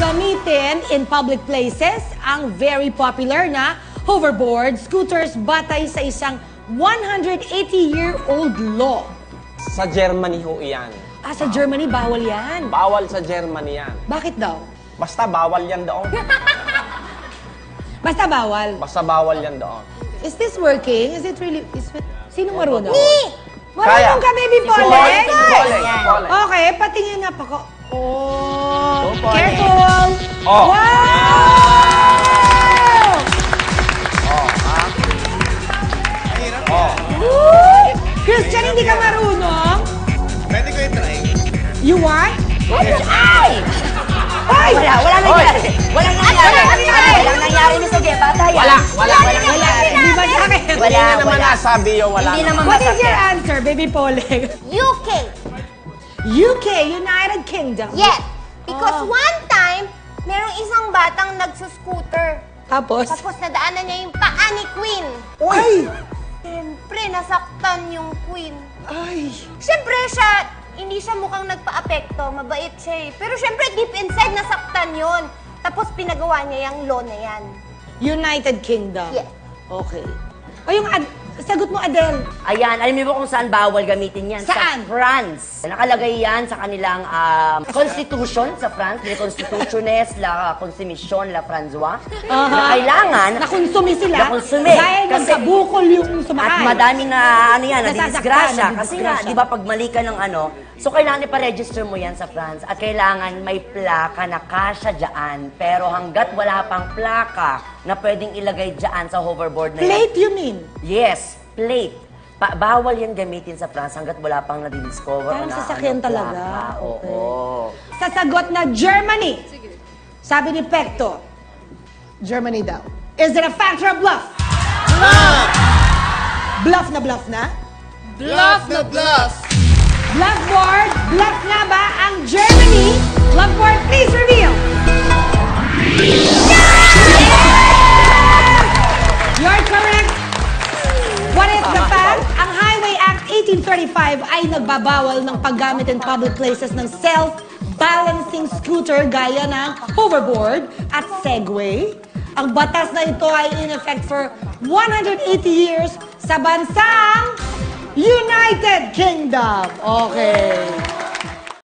gamitin in public places ang very popular na hoverboard scooters batay sa isang 180-year-old law. Sa Germany ho iyan. Sa Germany, bawal yan. Bawal sa Germany yan. Bakit daw? Basta bawal yan doon. Basta bawal. Basta bawal yan doon. Is this working? Is it really... Sino marunong? Kaya. Marunong ka, baby Poleng? Poleng. Okay, patingin nga pa ko. Oh, Poleng. careful! Oh. Wow! Christian, hindi ka marunong? Pwede ko i-try. You want? Ay! Ay! Wala nangyari. Walang nangyari ni Sige. Bata yan. Wala. Hindi ba sa akin? Hindi na naman nasabi yung wala. Hindi naman What is masakit. your answer, baby Poleng? UK. UK, United Kingdom. Yes. Because Oh. one time, merong isang batang nagsuscooter. Tapos? Tapos nadaanan niya yung paa ni Queen. Ay! Siyempre, nasaktan yung Queen. Ay! Siyempre, hindi siya mukhang nagpa-apekto. Mabait siya eh. Pero siyempre, deep inside, nasaktan yon. Tapos pinagawa niya yung law na yan. United Kingdom. Yes. Okay. O yung sagot mo, Adele. Ayan, alam niyo ba kung saan bawal gamitin yan? Saan? Sa France. Nakalagay yan sa kanilang constitution sa France. La Constitutiones, la Constitution, la François. Na kailangan... Nakonsumi sila. Nakonsumi. Dahil nagkabukol yung sumakay. At madami na, nadidisgrasya. Kasi nga, nadidisgrasya. di ba, pag mali ka ng so kailangan ipa-register mo yan sa France. At kailangan may plaka na kasya dyan. Pero hanggat wala pang plaka na pwedeng ilagay dyan sa hoverboard na yan. Plate, you mean? Yes, plate. Bawal yan gamitin sa France hanggat wala pang nadidiscover. Parang sasakyan talaga. Plaka. Okay. Oo. Sa sagot na Germany. Sabi ni Pekto, Germany daw. Is it a fact or a bluff? Bluff! Bluff na? Bluff na bluff! Blackboard, bluff nga ba ang Germany? Blackboard, please reveal. You're correct. What is the fact? Ang Highway Act 1835 ay nagbabawal ng paggamit in public places ng self-balancing scooter gaya ng hoverboard at Segway. Ang batas na ito ay in effect for 180 years sa bansang United Kingdom. Okay.